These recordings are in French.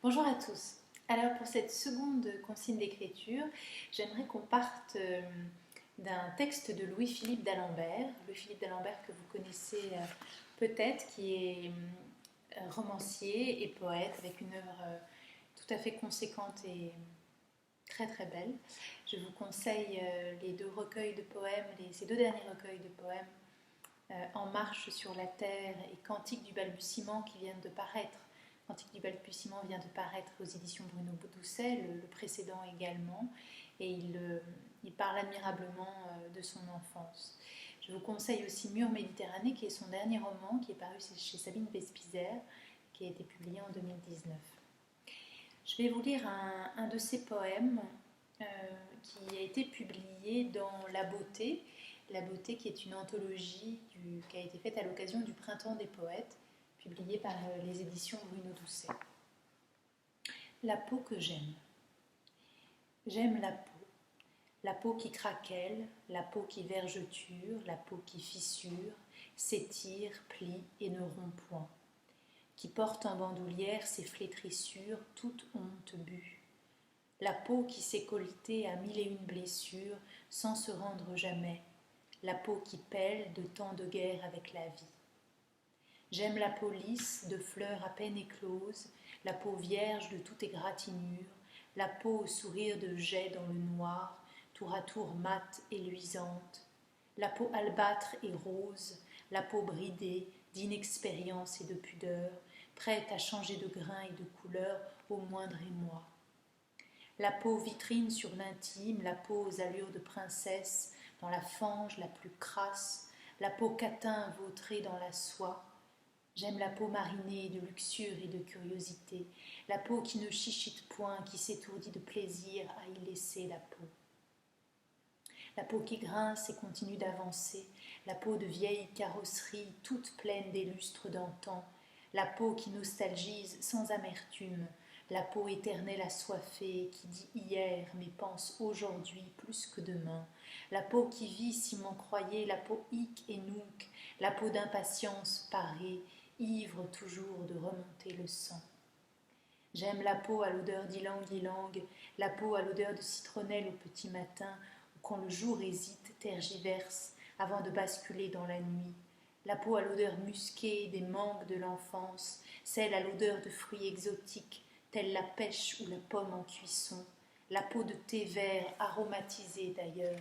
Bonjour à tous. Alors pour cette seconde consigne d'écriture, j'aimerais qu'on parte d'un texte de Louis-Philippe d'Alembert. Louis-Philippe d'Alembert que vous connaissez peut-être, qui est romancier et poète avec une œuvre tout à fait conséquente et très très belle. Je vous conseille les deux recueils de poèmes, ces deux derniers recueils de poèmes, En marche sur la terre et Cantique du balbutiement qui viennent de paraître. Cantique du balbutiement vient de paraître aux éditions Bruno Doucet, le précédent également, et il parle admirablement de son enfance. Je vous conseille aussi Mur Méditerranée, qui est son dernier roman, qui est paru chez Sabine Vespizer, qui a été publié en 2019. Je vais vous lire un de ses poèmes qui a été publié dans La Beauté. La Beauté, qui est une anthologie qui a été faite à l'occasion du Printemps des Poètes, publiée par les éditions Bruno Doucet. La peau que j'aime. J'aime la peau qui craquelle, la peau qui vergeture, la peau qui fissure, s'étire, plie et ne rompt point, qui porte en bandoulière ses flétrissures, toute honte bue. La peau qui s'est colletée à mille et une blessures, sans se rendre jamais, la peau qui pèle de tant de guerre avec la vie. J'aime la peau lisse de fleurs à peine écloses, la peau vierge de toute égratignure, la peau au sourire de jet dans le noir, tour à tour mate et luisante, la peau albâtre et rose, la peau bridée d'inexpérience et de pudeur, prête à changer de grain et de couleur au moindre émoi. La peau vitrine sur l'intime, la peau aux allures de princesse, dans la fange la plus crasse, la peau catin vautrée dans la soie. J'aime la peau marinée de luxure et de curiosité, la peau qui ne chichite point, qui s'étourdit de plaisir à y laisser la peau. La peau qui grince et continue d'avancer, la peau de vieille carrosserie toute pleine des lustres d'antan, la peau qui nostalgise sans amertume, la peau éternelle assoiffée qui dit hier mais pense aujourd'hui plus que demain, la peau qui vit si m'en croyez, la peau hic et nunc, la peau d'impatience parée, ivre toujours de remonter le sang. J'aime la peau à l'odeur d'ylang-ylang, la peau à l'odeur de citronnelle au petit matin, où quand le jour hésite, tergiverse, avant de basculer dans la nuit. La peau à l'odeur musquée des mangues de l'enfance, celle à l'odeur de fruits exotiques, telle la pêche ou la pomme en cuisson, la peau de thé vert aromatisé d'ailleurs.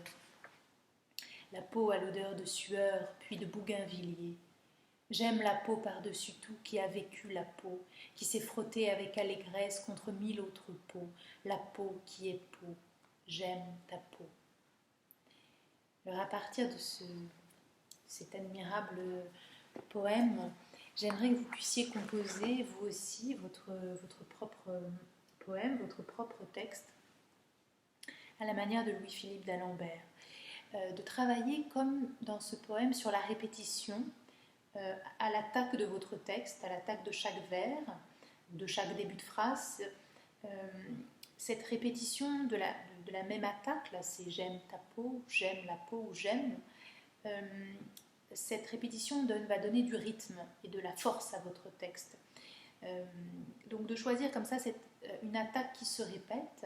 La peau à l'odeur de sueur, puis de bougainvilliers. J'aime la peau par-dessus tout qui a vécu la peau, qui s'est frottée avec allégresse contre mille autres peaux, la peau qui est peau. J'aime ta peau. Alors à partir de cet admirable poème, j'aimerais que vous puissiez composer vous aussi votre propre poème, votre propre texte, à la manière de Louis-Philippe d'Alembert. De travailler comme dans ce poème sur la répétition, à l'attaque de votre texte, à l'attaque de chaque vers, de chaque début de phrase. Cette répétition de la même attaque, là c'est j'aime ta peau, j'aime la peau ou j'aime, cette répétition va donner du rythme et de la force à votre texte. Donc de choisir comme ça une attaque qui se répète,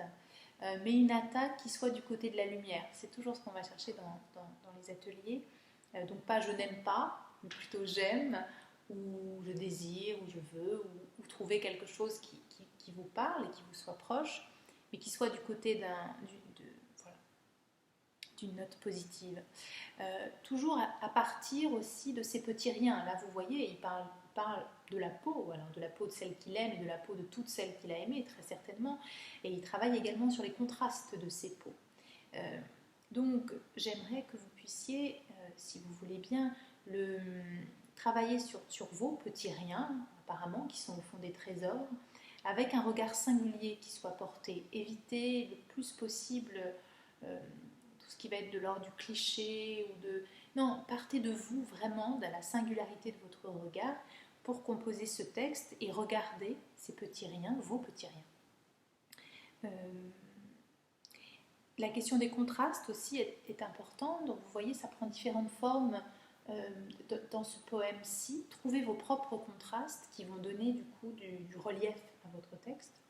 mais une attaque qui soit du côté de la lumière. C'est toujours ce qu'on va chercher dans les ateliers. Donc pas je n'aime pas, mais plutôt j'aime, ou je désire, ou je veux, ou trouver quelque chose qui vous parle et qui vous soit proche, mais qui soit du côté d'une note positive. Toujours à partir aussi de ces petits riens. Là, vous voyez, il parle de la peau, alors de la peau de celle qu'il aime et de la peau de toutes celles qu'il a aimées, très certainement. Et il travaille également sur les contrastes de ces peaux. Donc, j'aimerais que vous puissiez, si vous voulez bien, travailler sur vos petits riens, apparemment, qui sont au fond des trésors, avec un regard singulier qui soit porté. Évitez le plus possible tout ce qui va être de l'ordre du cliché ou de... Non, partez de vous vraiment, de la singularité de votre regard pour composer ce texte et regardez ces petits riens, vos petits riens. La question des contrastes aussi est importante, donc vous voyez, ça prend différentes formes dans ce poème-ci. Trouvez vos propres contrastes qui vont donner du coup du relief à votre texte.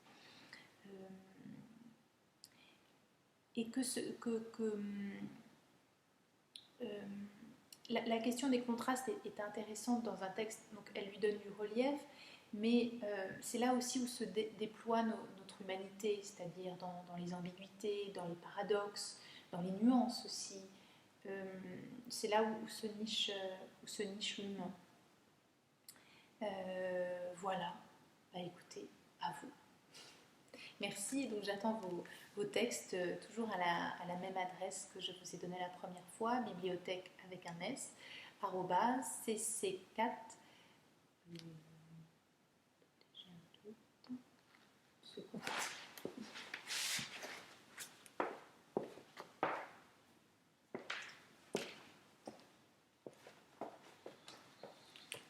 et que, la question des contrastes est intéressante dans un texte, donc elle lui donne du relief, mais c'est là aussi où se déploie notre humanité, c'est-à-dire dans les ambiguïtés, dans les paradoxes, dans les nuances aussi. C'est là où se niche l'humain. Voilà, bah, écoutez, à vous. Merci, donc j'attends vos textes, toujours à la même adresse que je vous ai donnée la première fois, bibliothèque avec un S, @cc4. J'ai un doute.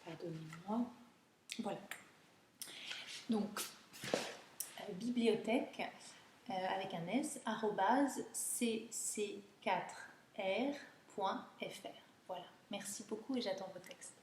Pardonnez-moi. Voilà. Donc, bibliothèque avec un S, @cc4r.fr. Voilà. Merci beaucoup et j'attends vos textes.